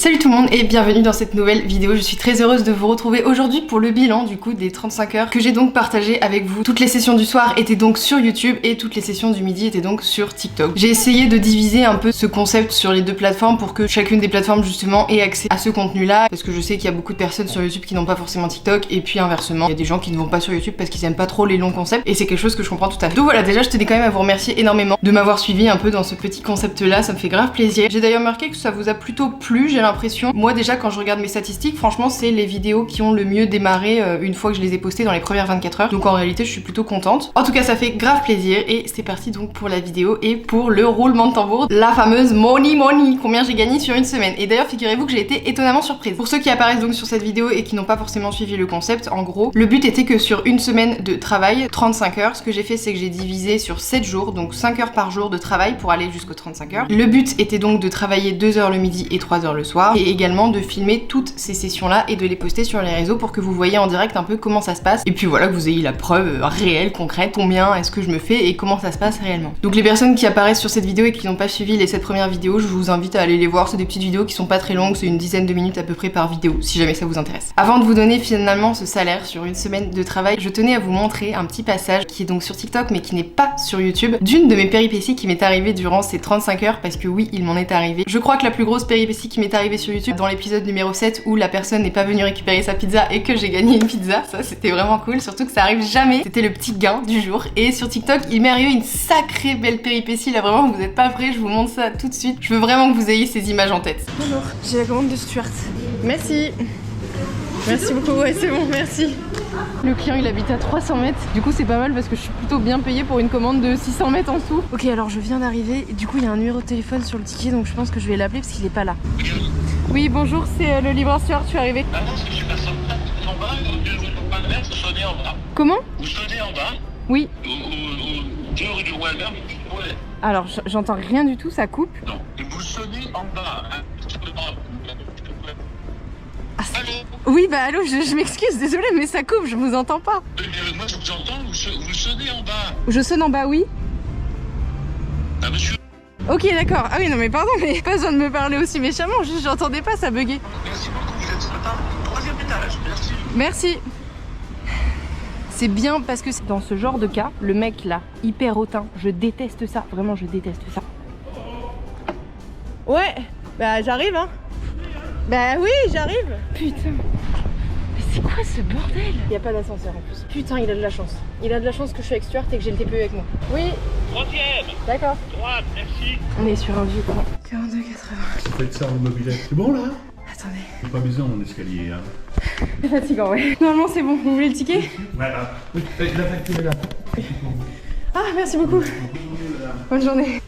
Salut tout le monde et bienvenue dans cette nouvelle vidéo. Je suis très heureuse de vous retrouver aujourd'hui pour le bilan du coup des 35 heures que j'ai donc partagé avec vous. Toutes les sessions du soir étaient donc sur YouTube et toutes les sessions du midi étaient donc sur TikTok. J'ai essayé de diviser un peu ce concept sur les deux plateformes pour que chacune des plateformes justement ait accès à ce contenu là, parce que je sais qu'il y a beaucoup de personnes sur YouTube qui n'ont pas forcément TikTok et puis inversement il y a des gens qui ne vont pas sur YouTube parce qu'ils aiment pas trop les longs concepts et c'est quelque chose que je comprends tout à fait. Donc voilà, déjà je tenais quand même à vous remercier énormément de m'avoir suivi un peu dans ce petit concept là, ça me fait grave plaisir. J'ai d'ailleurs remarqué que ça vous a plutôt plu, j'ai l'impression. Moi déjà quand je regarde mes statistiques, franchement c'est les vidéos qui ont le mieux démarré une fois que je les ai postées dans les premières 24 heures. Donc en réalité je suis plutôt contente. En tout cas ça fait grave plaisir et c'est parti donc pour la vidéo et pour le roulement de tambour, la fameuse money, combien j'ai gagné sur une semaine. Et d'ailleurs figurez-vous que j'ai été étonnamment surprise. Pour ceux qui apparaissent donc sur cette vidéo et qui n'ont pas forcément suivi le concept, en gros le but était que sur une semaine de travail, 35 heures, ce que j'ai fait c'est que j'ai divisé sur 7 jours, donc 5 heures par jour de travail pour aller jusqu'aux 35 heures. Le but était donc de travailler 2 heures le midi et 3 heures le soir et également de filmer toutes ces sessions là et de les poster sur les réseaux pour que vous voyez en direct un peu comment ça se passe et puis voilà que vous ayez la preuve réelle, concrète, combien est-ce que je me fais et comment ça se passe réellement. Donc les personnes qui apparaissent sur cette vidéo et qui n'ont pas suivi les 7 premières vidéos, je vous invite à aller les voir, c'est des petites vidéos qui sont pas très longues, c'est une dizaine de minutes à peu près par vidéo si jamais ça vous intéresse. Avant de vous donner finalement ce salaire sur une semaine de travail, je tenais à vous montrer un petit passage qui est donc sur TikTok mais qui n'est pas sur YouTube, d'une de mes péripéties qui m'est arrivée durant ces 35 heures parce que oui il m'en est arrivé. Je crois que la plus grosse péripétie qui m'est arrivée sur YouTube dans l'épisode numéro 7 où la personne n'est pas venue récupérer sa pizza et que j'ai gagné une pizza, ça c'était vraiment cool, surtout que ça arrive jamais, c'était le petit gain du jour. Et sur TikTok il m'est arrivé une sacrée belle péripétie, là vraiment vous êtes pas prêts, je vous montre ça tout de suite, je veux vraiment que vous ayez ces images en tête. Bonjour, j'ai la commande de Stuart. Merci. Merci beaucoup, ouais c'est bon, merci. Le client il habite à 300 mètres, du coup c'est pas mal parce que je suis plutôt bien payée pour une commande de 600 mètres en dessous. Ok alors je viens d'arriver, du coup il y a un numéro de téléphone sur le ticket donc je pense que je vais l'appeler parce qu'il est pas là. Oui bonjour, c'est le livreur Stuart, je suis arrivée. Ah non, c'est que je suis passé en bas, vous sonnez en bas. Comment? Vous sonnez en bas. Oui. Au 2 rue du Roi Albert, ouais. Alors j'entends rien du tout, ça coupe. Non, vous sonnez en bas. Hein. Ah, allô? Oui bah allô, je m'excuse, désolée mais ça coupe, je vous entends pas. Moi je vous entends, vous sonnez en bas. Je sonne en bas, oui. Ah monsieur. Ok d'accord, ah oui non mais pardon mais pas besoin de me parler aussi méchamment, juste j'entendais pas, ça buguait. Merci beaucoup, vous êtes ce matin au 3e étage, merci. Merci. C'est bien parce que c'est dans ce genre de cas, le mec là, hyper hautain, je déteste ça, vraiment je déteste ça. Ouais, bah j'arrive hein. Bah oui, j'arrive. Putain. Mais c'est quoi ce bordel? Il y a pas d'ascenseur en plus. Putain, il a de la chance. Il a de la chance que je suis avec Stuart et que j'ai le TPE avec moi. Oui. 3e. D'accord. Droite, merci. On est sur un vieux coin. 42,80. Faites ça en mobilette. C'est bon là? Attendez. C'est pas bizarre mon escalier hein. C'est fatigant, ouais. Normalement c'est bon. Vous voulez le ticket? Voilà. Oui, la facture est là. Ah, merci beaucoup. Bonne journée.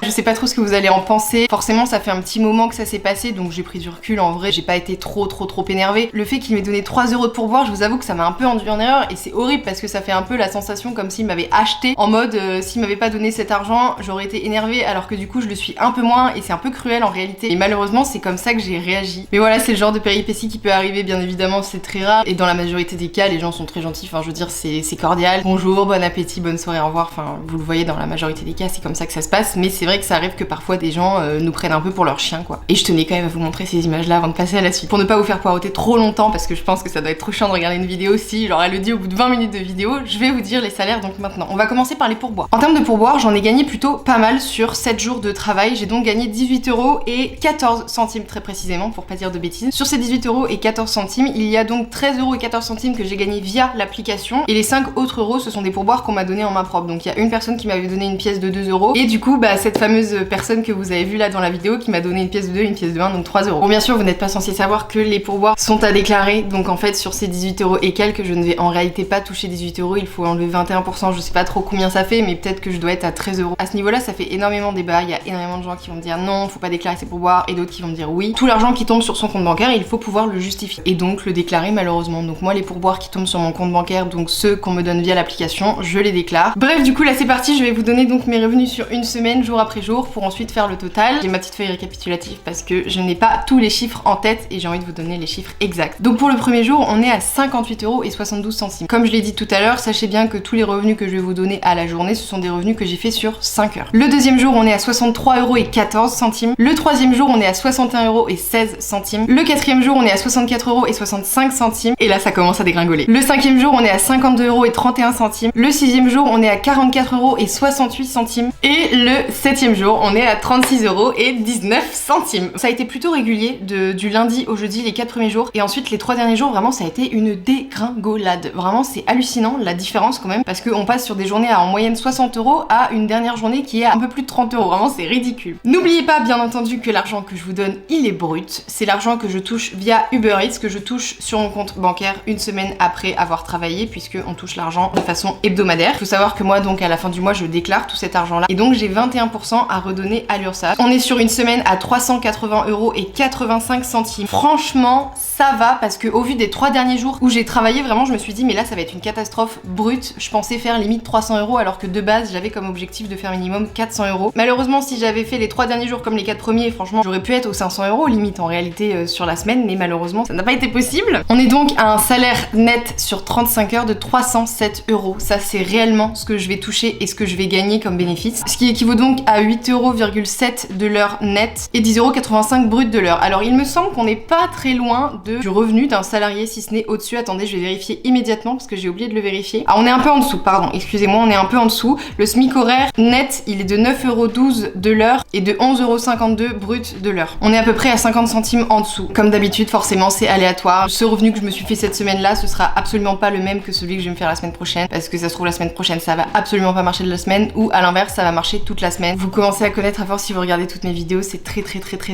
Je sais pas trop ce que vous allez en penser. Forcément ça fait un petit moment que ça s'est passé donc j'ai pris du recul. En vrai j'ai pas été trop énervée. Le fait qu'il m'ait donné 3 € de pourboire, je vous avoue que ça m'a un peu induit en erreur et c'est horrible parce que ça fait un peu la sensation comme s'il m'avait acheté en mode s'il m'avait pas donné cet argent j'aurais été énervée alors que du coup je le suis un peu moins et c'est un peu cruel en réalité et malheureusement c'est comme ça que j'ai réagi. Mais voilà c'est le genre de péripétie qui peut arriver, bien évidemment c'est très rare et dans la majorité des cas les gens sont très gentils, enfin je veux dire c'est cordial. Bonjour, bon appétit, bonne soirée, au revoir, enfin vous le voyez dans la majorité des cas c'est comme ça que ça se passe mais c'est vrai que ça arrive que parfois des gens nous prennent un peu pour leur chien quoi. Et je tenais quand même à vous montrer ces images là avant de passer à la suite. Pour ne pas vous faire poireauter trop longtemps parce que je pense que ça doit être trop chiant de regarder une vidéo si genre elle le dit au bout de 20 minutes de vidéo, je vais vous dire les salaires donc maintenant. On va commencer par les pourboires. En termes de pourboires, j'en ai gagné plutôt pas mal sur 7 jours de travail. J'ai donc gagné 18 € et 14 centimes très précisément pour pas dire de bêtises. Sur ces 18 € et 14 centimes, il y a donc 13 € et 14 centimes que j'ai gagné via l'application et les 5 autres euros ce sont des pourboires qu'on m'a donné en main propre. Donc il y a une personne qui m'avait donné une pièce de 2 € et du coup bah cette fameuse personne que vous avez vu là dans la vidéo qui m'a donné une pièce de 2, une pièce de 1, donc 3 €. Bon bien sûr vous n'êtes pas censé savoir que les pourboires sont à déclarer, donc en fait sur ces 18 € et quelques je ne vais en réalité pas toucher 18 €, il faut enlever 21%, je sais pas trop combien ça fait mais peut-être que je dois être à 13 €. À ce niveau là ça fait énormément de débat, il y a énormément de gens qui vont me dire non faut pas déclarer ses pourboires et d'autres qui vont me dire oui. Tout l'argent qui tombe sur son compte bancaire il faut pouvoir le justifier et donc le déclarer malheureusement. Donc moi les pourboires qui tombent sur mon compte bancaire, donc ceux qu'on me donne via l'application, je les déclare. Bref du coup là c'est parti, je vais vous donner donc mes revenus sur une semaine jour après après jour pour ensuite faire le total. J'ai ma petite feuille récapitulative parce que je n'ai pas tous les chiffres en tête et j'ai envie de vous donner les chiffres exacts. Donc pour le premier jour, on est à 58,72 €. Comme je l'ai dit tout à l'heure, sachez bien que tous les revenus que je vais vous donner à la journée, ce sont des revenus que j'ai fait sur 5 heures. Le deuxième jour, on est à 63,14 €. Le troisième jour, on est à 61,16 €. Le quatrième jour, on est à 64,65 €. Et là, ça commence à dégringoler. Le cinquième jour, on est à 52,31 €. Le sixième jour, on est à 44,68 €. Et le septième jour, on est à 36,19 €. Ça a été plutôt régulier du lundi au jeudi, les 4 premiers jours. Et ensuite, les 3 derniers jours, vraiment, ça a été une dégringolade. Vraiment, c'est hallucinant la différence quand même. Parce qu'on passe sur des journées à en moyenne 60 € à une dernière journée qui est à un peu plus de 30 €. Vraiment, c'est ridicule. N'oubliez pas, bien entendu, que l'argent que je vous donne, il est brut. C'est l'argent que je touche via Uber Eats, que je touche sur mon compte bancaire une semaine après avoir travaillé, puisque on touche l'argent de façon hebdomadaire. Il faut savoir que moi, donc, à la fin du mois, je déclare tout cet argent-là. Et donc, j'ai 21% à redonner à l'URSSAF. On est sur une semaine à 380,85 €. Franchement, ça va, parce que au vu des 3 derniers jours où j'ai travaillé, vraiment, je me suis dit, mais là, ça va être une catastrophe brute. Je pensais faire limite 300 €, alors que de base, j'avais comme objectif de faire minimum 400 €. Malheureusement, si j'avais fait les 3 derniers jours comme les 4 premiers, franchement, j'aurais pu être aux 500 € limite en réalité sur la semaine, mais malheureusement, ça n'a pas été possible. On est donc à un salaire net sur 35 heures de 307 €. Ça, c'est réellement ce que je vais toucher et ce que je vais gagner comme bénéfice. Ce qui équivaut donc à 8,7 € de l'heure net et 10,85 € brut de l'heure. Alors, il me semble qu'on n'est pas très loin du revenu d'un salarié, si ce n'est au-dessus. Attendez, je vais vérifier immédiatement parce que j'ai oublié de le vérifier. Ah, on est un peu en dessous, pardon, excusez-moi, on est un peu en dessous. Le SMIC horaire net, il est de 9,12 € de l'heure et de 11,52 € brut de l'heure. On est à peu près à 50 centimes en dessous. Comme d'habitude, forcément, c'est aléatoire. Ce revenu que je me suis fait cette semaine-là, ce sera absolument pas le même que celui que je vais me faire la semaine prochaine, parce que ça se trouve la semaine prochaine, ça va absolument pas marcher de la semaine, ou à l'inverse, ça va marcher toute la semaine. Vous commencez à connaître à force si vous regardez toutes mes vidéos, c'est très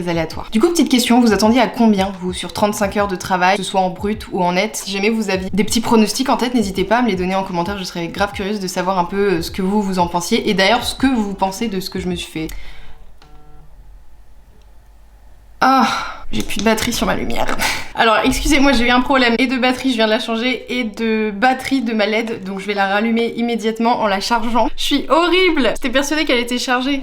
aléatoire. Du coup, petite question, vous attendiez à combien, vous, sur 35 heures de travail, que ce soit en brut ou en net? Si jamais vous aviez des petits pronostics en tête, n'hésitez pas à me les donner en commentaire, je serais grave curieuse de savoir un peu ce que vous en pensiez, et d'ailleurs ce que vous pensez de ce que je me suis fait. Ah, j'ai plus de batterie sur ma lumière. Alors excusez-moi, j'ai eu un problème et de batterie, je viens de la changer, et de batterie de ma LED, donc je vais la rallumer immédiatement en la chargeant. Je suis horrible. J'étais persuadée qu'elle était chargée.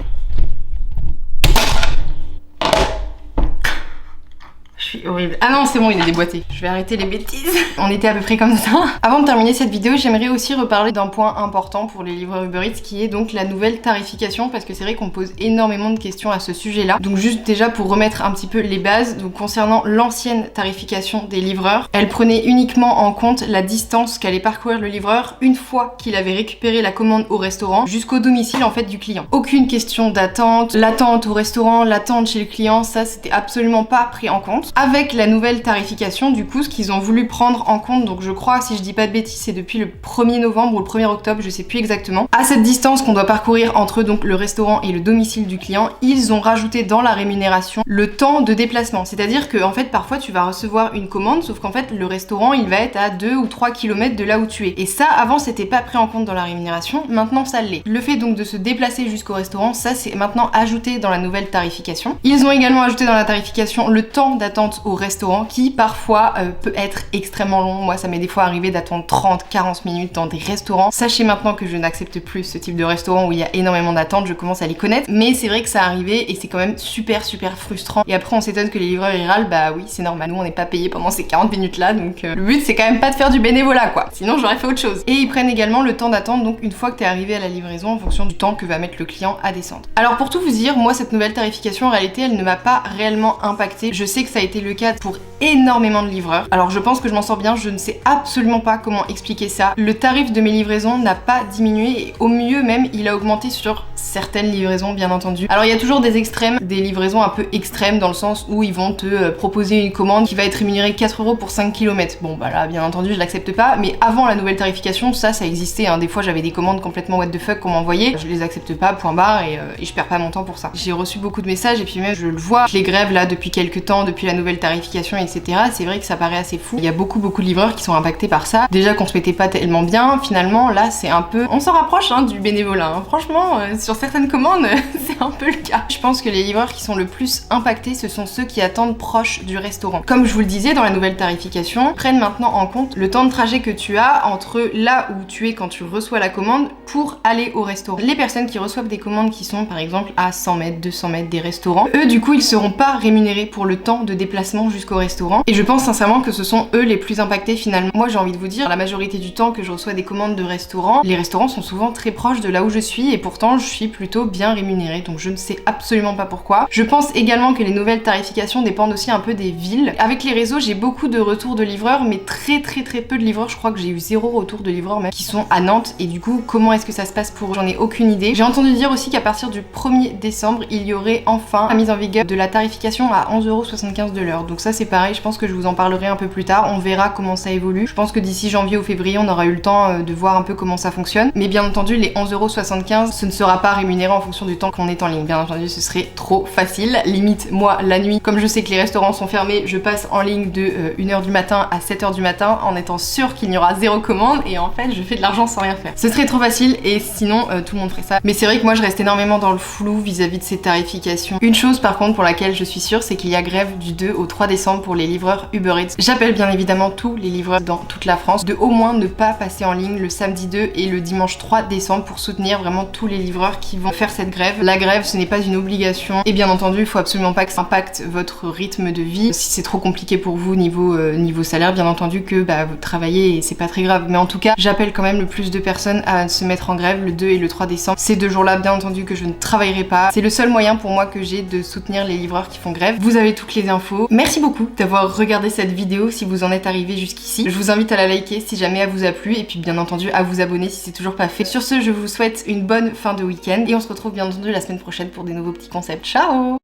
Je suis horrible. Ah non, c'est bon, il est déboîté. Je vais arrêter les bêtises. On était à peu près comme ça. Avant de terminer cette vidéo, j'aimerais aussi reparler d'un point important pour les livreurs Uber Eats, qui est donc la nouvelle tarification, parce que c'est vrai qu'on pose énormément de questions à ce sujet-là. Donc juste déjà pour remettre un petit peu les bases, donc concernant l'ancienne tarification des livreurs, elle prenait uniquement en compte la distance qu'allait parcourir le livreur une fois qu'il avait récupéré la commande au restaurant jusqu'au domicile en fait du client. Aucune question d'attente, l'attente au restaurant, l'attente chez le client, ça c'était absolument pas pris en compte. Avec la nouvelle tarification, du coup, ce qu'ils ont voulu prendre en compte, donc je crois, si je dis pas de bêtises, c'est depuis le 1er novembre ou le 1er octobre, je sais plus exactement, à cette distance qu'on doit parcourir entre donc le restaurant et le domicile du client, ils ont rajouté dans la rémunération le temps de déplacement. C'est-à-dire que en fait, parfois tu vas recevoir une commande, sauf qu'en fait, le restaurant, il va être à 2 ou 3 km de là où tu es. Et ça, avant, c'était pas pris en compte dans la rémunération, maintenant ça l'est. Le fait donc de se déplacer jusqu'au restaurant, ça c'est maintenant ajouté dans la nouvelle tarification. Ils ont également ajouté dans la tarification le temps d'attente au restaurant qui parfois peut être extrêmement long. Moi ça m'est des fois arrivé d'attendre 30-40 minutes dans des restaurants. Sachez maintenant que je n'accepte plus ce type de restaurant où il y a énormément d'attente, je commence à les connaître, mais c'est vrai que ça arrivait et c'est quand même super frustrant. Et après on s'étonne que les livreurs ils râlent, bah oui c'est normal, nous on n'est pas payé pendant ces 40 minutes là, donc le but c'est quand même pas de faire du bénévolat quoi, sinon j'aurais fait autre chose. Et ils prennent également le temps d'attente donc une fois que t'es arrivé à la livraison en fonction du temps que va mettre le client à descendre. Alors pour tout vous dire, moi cette nouvelle tarification en réalité elle ne m'a pas réellement impacté. Je sais que ça a été le cas pour énormément de livreurs. Alors je pense que je m'en sors bien, je ne sais absolument pas comment expliquer ça. Le tarif de mes livraisons n'a pas diminué et au mieux même il a augmenté sur certaines livraisons bien entendu. Alors il y a toujours des extrêmes, des livraisons un peu extrêmes dans le sens où ils vont te proposer une commande qui va être rémunérée 4 € pour 5 km. Bon bah là bien entendu je l'accepte pas, mais avant la nouvelle tarification ça existait hein. Des fois j'avais des commandes complètement what the fuck qu'on m'envoyait, je les accepte pas, point barre, et je perds pas mon temps pour ça. J'ai reçu beaucoup de messages et puis même je le vois, les grèves là depuis quelques temps, depuis la nouvelle tarification etc. C'est vrai que ça paraît assez fou. Il y a beaucoup de livreurs qui sont impactés par ça. Déjà qu'on se mettait pas tellement bien, finalement là c'est un peu... On s'en rapproche hein, du bénévolat. Hein. Franchement, sur certaines commandes, c'est un peu le cas. Je pense que les livreurs qui sont le plus impactés, ce sont ceux qui attendent proche du restaurant. Comme je vous le disais, dans la nouvelle tarification, prennent maintenant en compte le temps de trajet que tu as entre là où tu es quand tu reçois la commande pour aller au restaurant. Les personnes qui reçoivent des commandes qui sont par exemple à 100 mètres, 200 mètres des restaurants, eux du coup ils seront pas rémunérés pour le temps de déplacement jusqu'au restaurant. Et je pense sincèrement que ce sont eux les plus impactés finalement. Moi j'ai envie de vous dire, la majorité du temps que je reçois des commandes de restaurants, les restaurants sont souvent très proches de là où je suis et pourtant je suis plutôt bien rémunérée, donc je ne sais absolument pas pourquoi. Je pense également que les nouvelles tarifications dépendent aussi un peu des villes. Avec les réseaux, j'ai beaucoup de retours de livreurs, mais très peu de livreurs. Je crois que j'ai eu 0 retour de livreurs même qui sont à Nantes. Et du coup, comment est-ce que ça se passe pour eux? J'en ai aucune idée. J'ai entendu dire aussi qu'à partir du 1er décembre, il y aurait enfin la mise en vigueur de la tarification à 11,75 € de l'heure. Donc ça c'est pareil, je pense que je vous en parlerai un peu plus tard. On verra comment ça évolue. Je pense que d'ici janvier ou février, on aura eu le temps de voir un peu comment ça fonctionne. Mais bien entendu, les 11,75 €, ce ne sera pas rémunéré en fonction du temps qu'on est en ligne. Bien entendu, ce serait trop facile. Limite, moi, la nuit, comme je sais que les restaurants sont fermés, je passe en ligne de 1h du matin à 7h du matin en étant sûre qu'il n'y aura 0 commande et en fait je fais de l'argent sans rien faire. Ce serait trop facile et sinon tout le monde ferait ça. Mais c'est vrai que moi je reste énormément dans le flou vis-à-vis de ces tarifications. Une chose par contre pour laquelle je suis sûre, c'est qu'il y a grève du 2 au 3 décembre pour les livreurs Uber Eats. J'appelle bien évidemment tous les livreurs dans toute la France de au moins ne pas passer en ligne le samedi 2 et le dimanche 3 décembre pour soutenir vraiment tous les livreurs qui vont faire cette grève. La grève ce n'est pas une obligation et bien entendu il faut absolument pas que ça impacte votre rythme de vie. Si c'est trop compliqué pour vous niveau salaire, bien entendu que vous travaillez et c'est pas très grave. Mais en tout cas, j'appelle quand même le plus de personnes à se mettre en grève le 2 et le 3 décembre. Ces 2 jours-là, bien entendu que je ne travaillerai pas. C'est le seul moyen pour moi que j'ai de soutenir les livreurs qui font grève. Vous avez toutes les infos. Merci beaucoup d'avoir regardé cette vidéo si vous en êtes arrivé jusqu'ici. Je vous invite à la liker si jamais elle vous a plu et puis bien entendu à vous abonner si c'est toujours pas fait. Sur ce, je vous souhaite une bonne fin de week-end et on se retrouve bien entendu la semaine prochaine pour des nouveaux petits concepts. Ciao!